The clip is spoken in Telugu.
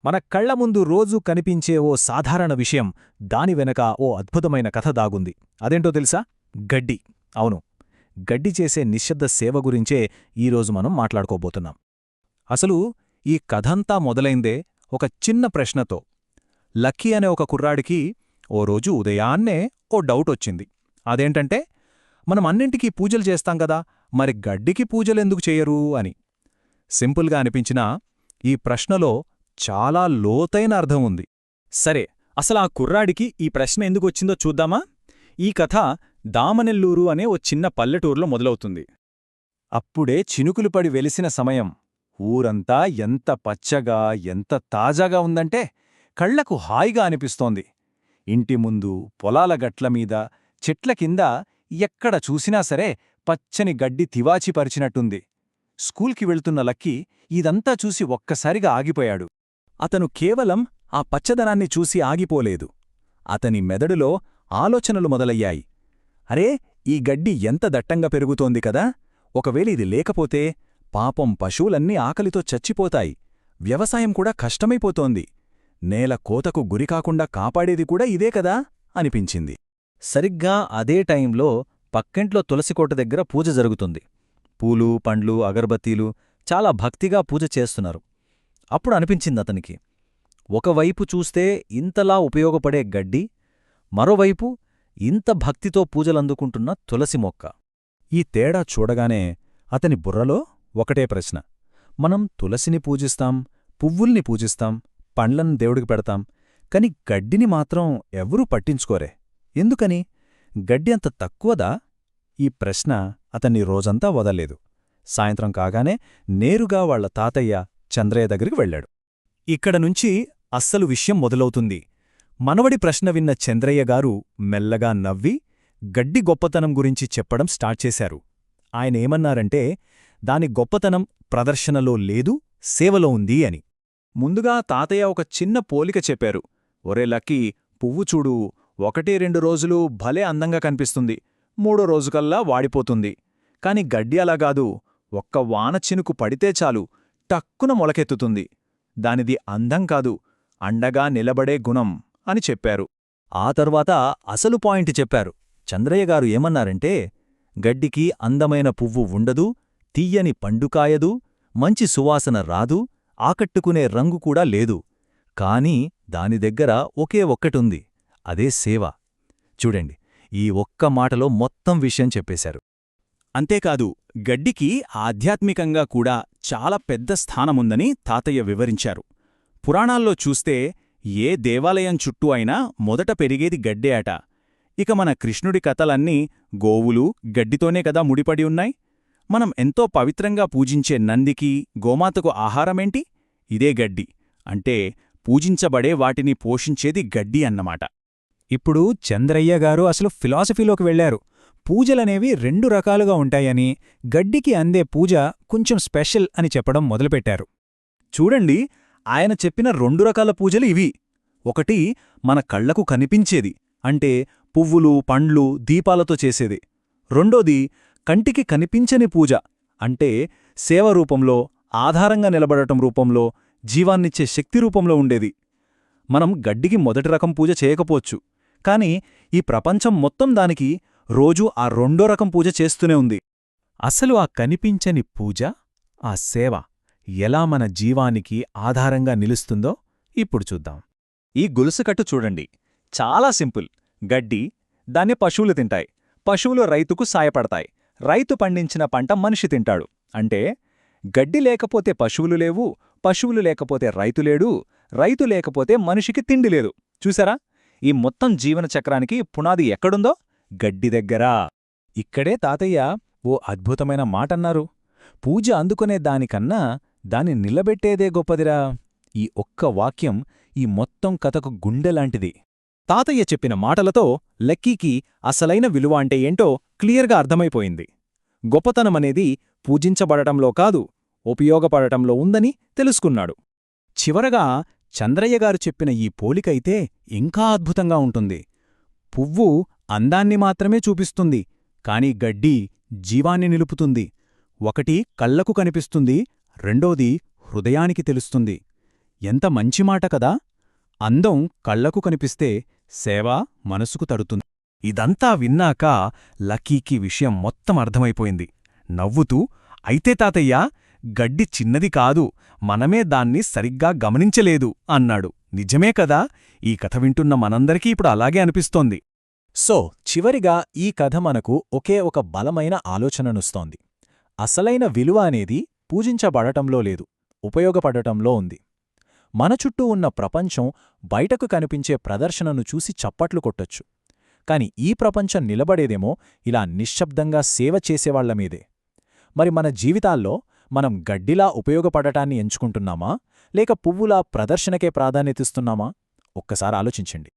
మన కళ్ల ముందు రోజూ కనిపించే ఓ సాధారణ విషయం దాని వెనక ఓ అద్భుతమైన కథ దాగుంది. అదేంటో తెలుసా? గడ్డి. అవును, గడ్డి చేసే నిశ్శబ్ద సేవ గురించే ఈరోజు మనం మాట్లాడుకోబోతున్నాం. అసలు ఈ కథంతా మొదలైందే ఒక చిన్న ప్రశ్నతో. లక్కీ అనే ఒక కుర్రాడికి ఓ రోజు ఉదయాన్నే ఓ డౌటొచ్చింది. అదేంటంటే, మనం అన్నింటికీ పూజలు చేస్తాం కదా, మరి గడ్డికి పూజలెందుకు చెయ్యరు అని. సింపుల్గా అనిపించినా ఈ ప్రశ్నలో చాలా లోతైన అర్థం ఉంది. సరే, అసలా కుర్రాడికి ఈ ప్రశ్న ఎందుకొచ్చిందో చూద్దామా? ఈ కథ దామనెల్లూరు అనే ఓ చిన్న పల్లెటూరులో మొదలవుతుంది. అప్పుడే చినుకులు పడి వెలిసిన సమయం. ఊరంతా ఎంత పచ్చగా, ఎంత తాజాగా ఉందంటే కళ్లకు హాయిగా అనిపిస్తోంది. ఇంటి ముందు, పొలాల గట్లమీద, చెట్ల కింద ఎక్కడ చూసినా సరే పచ్చని గడ్డి తివాచీపరిచినట్టుంది. స్కూల్కి వెళ్తున్న లక్కీ ఇదంతా చూసి ఒక్కసారిగా ఆగిపోయాడు. అతను కేవలం ఆ పచ్చదనాన్ని చూసి ఆగిపోలేదు. అతని మెదడులో ఆలోచనలు మొదలయ్యాయి. అరే, ఈ గడ్డి ఎంత దట్టంగా పెరుగుతోంది కదా, ఒకవేళ ఇది లేకపోతే పాపం పశువులన్నీ ఆకలితో చచ్చిపోతాయి, వ్యవసాయం కూడా కష్టమైపోతోంది, నేల కోతకు గురికాకుండా కాపాడేది కూడా ఇదే కదా అనిపించింది. సరిగ్గా అదే టైంలో పక్కింట్లో తులసికోట దగ్గర పూజ జరుగుతుంది. పూలు, పండ్లు, అగరబత్తీలు చాలా భక్తిగా పూజ చేస్తున్నారు. అప్పుడు అనిపించిందతనికి, ఒకవైపు చూస్తే ఇంతలా ఉపయోగపడే గడ్డి, మరోవైపు ఇంత భక్తితో పూజలందుకుంటున్న తులసి మొక్క. ఈ తేడా చూడగానే అతని బుర్రలో ఒకటే ప్రశ్న. మనం తులసిని పూజిస్తాం, పువ్వుల్ని పూజిస్తాం, పండ్లను దేవుడికి పెడతాం, కాని గడ్డిని మాత్రం ఎవ్వరూ పట్టించుకోరే. ఎందుకని? గడ్డి అంత తక్కువదా? ఈ ప్రశ్న అతన్ని రోజంతా వదల్లేదు. సాయంత్రం కాగానే నేరుగా వాళ్ల తాతయ్య చంద్రయ్య దగ్గరికి వెళ్లాడు. ఇక్కడనుంచి అస్సలు విషయం మొదలవుతుంది. మనవడి ప్రశ్న విన్న చంద్రయ్యగారు మెల్లగా నవ్వి గడ్డి గొప్పతనం గురించి చెప్పడం స్టార్ట్ చేశారు. ఆయనేమన్నారంటే, దాని గొప్పతనం ప్రదర్శనలో లేదు, సేవలో ఉంది అని. ముందుగా తాతయ్య ఒక చిన్న పోలిక చెప్పారు. ఒరే లక్కీ, పువ్వు చూడు, 1-2 రోజులు భలే అందంగా కనిపిస్తుంది, 3వ రోజుకల్లా వాడిపోతుంది. కాని గడ్డి అలాగాదు, ఒక్క వాన చినుకు పడితే చాలు టక్కున మొలకెత్తుతుంది. దానిది అందం కాదు, అండగా నిలబడే గుణం అని చెప్పారు. ఆ తర్వాత అసలు పాయింట్ చెప్పారు. చంద్రయ్యగారు ఏమన్నారంటే, గడ్డికి అందమైన పువ్వు ఉండదు, తీయని పండుకాయదు, మంచి సువాసన రాదు, ఆకట్టుకునే రంగు కూడా లేదు. కాని దాని దగ్గర ఒకే ఒక్కటుంది, అదే సేవ. చూడండి, ఈ ఒక్క మాటలో మొత్తం విషయం చెప్పేశారు. అంతేకాదు, గడ్డికి ఆధ్యాత్మికంగా కూడా చాలా పెద్ద స్థానముందని తాతయ్య వివరించారు. పురాణాల్లో చూస్తే ఏ దేవాలయం చుట్టూ అయినా మొదట పెరిగేది గడ్డే అట. ఇక మన కృష్ణుడి కథలన్నీ గోవులు, గడ్డితోనే కదా ముడిపడి ఉన్నాయి. మనం ఎంతో పవిత్రంగా పూజించే నందికి, గోమాతకు ఆహారమేంటి? ఇదే గడ్డి. అంటే పూజించబడే వాటిని పోషించేది గడ్డి అన్నమాట. ఇప్పుడు చంద్రయ్యగారు అసలు ఫిలాసఫీలోకి వెళ్లారు. పూజలనేవి 2 రకాలుగా ఉంటాయని, గడ్డికి అందే పూజ కొంచెం స్పెషల్ అని చెప్పడం మొదలుపెట్టారు. చూడండి, ఆయన చెప్పిన 2 రకాల పూజలు ఇవి. ఒకటి మన కళ్లకు కనిపించేది, అంటే పువ్వులు, పండ్లు, దీపాలతో చేసేది. రెండోది కంటికి కనిపించని పూజ, అంటే సేవ రూపంలో, ఆధారంగా నిలబడటం రూపంలో, జీవాన్నిచ్చే శక్తి రూపంలో ఉండేది. మనం గడ్డికి మొదటి రకం పూజ చేయకపోవచ్చు, కాని ఈ ప్రపంచం మొత్తం దానికి రోజూ ఆ 2వ రకం పూజ చేస్తూనే ఉంది. అసలు ఆ కనిపించని పూజ, ఆ సేవ ఎలా మన జీవానికి ఆధారంగా నిలుస్తుందో ఇప్పుడు చూద్దాం. ఈ గొలుసుకట్టు చూడండి, చాలా సింపుల్. గడ్డి, దాన్ని పశువులు తింటాయి, పశువులు రైతుకు సాయపడతాయి, రైతు పండించిన పంట మనిషి తింటాడు. అంటే గడ్డి లేకపోతే పశువులు లేవు, పశువులు లేకపోతే రైతు లేడు, రైతు లేకపోతే మనిషికి తిండి లేదు. చూసారా? ఈ మొత్తం జీవన చక్రానికి పునాది ఎక్కడుందో? గడ్డి దగ్గరా. ఇక్కడే తాతయ్య ఓ అద్భుతమైన మాటన్నారు. పూజ అందుకునే దానికన్నా దాన్ని నిలబెట్టేదే గొప్పదిరా. ఈ ఒక్క వాక్యం ఈ మొత్తం కథకు గుండెలాంటిది. తాతయ్య చెప్పిన మాటలతో లక్కీకి అసలైన విలువ అంటే ఏంటో క్లియర్గా అర్థమైపోయింది. గొప్పతనమనేది పూజించబడటంలో కాదు, ఉపయోగపడటంలో ఉందని తెలుసుకున్నాడు. చివరగా చంద్రయ్యగారు చెప్పిన ఈ పోలికైతే ఇంకా అద్భుతంగా ఉంటుంది. పువ్వు అందాన్ని మాత్రమే చూపిస్తుంది, కాని గడ్డి జీవాన్ని నిలుపుతుంది. ఒకటి కళ్లకు కనిపిస్తుంది, రెండోది హృదయానికి తెలుస్తుంది. ఎంత మంచి మాట కదా! అందం కళ్లకు కనిపిస్తే సేవ మనసుకు తడుతుంది. ఇదంతా విన్నాక లక్కీకి విషయం మొత్తం అర్థమైపోయింది. నవ్వుతూ, అయితే తాతయ్యా, గడ్డి చిన్నది కాదు, మనమే దాన్ని సరిగ్గా గమనించలేదు అన్నాడు. నిజమే కదా! ఈ కథ వింటున్న మనందరికీ ఇప్పుడు అలాగే అనిపిస్తోంది. సో చివరిగా ఈ కథ మనకు ఒకే ఒక బలమైన ఆలోచననుస్తోంది. అసలైన విలువ అనేది పూజించబడటంలో లేదు, ఉపయోగపడటంలో ఉంది. మన చుట్టూ ఉన్న ప్రపంచం బయటకు కనిపించే ప్రదర్శనను చూసి చప్పట్లు కొట్టొచ్చు. కాని ఈ ప్రపంచం నిలబడేదేమో ఇలా నిశ్శబ్దంగా సేవ చేసేవాళ్లమీదే. మరి మన జీవితాల్లో మనం గడ్డిలా ఉపయోగపడటాన్ని ఎంచుకుంటున్నామా, లేక పువ్వులా ప్రదర్శనకే ప్రాధాన్యతిస్తున్నామా? ఒక్కసారి ఆలోచించండి.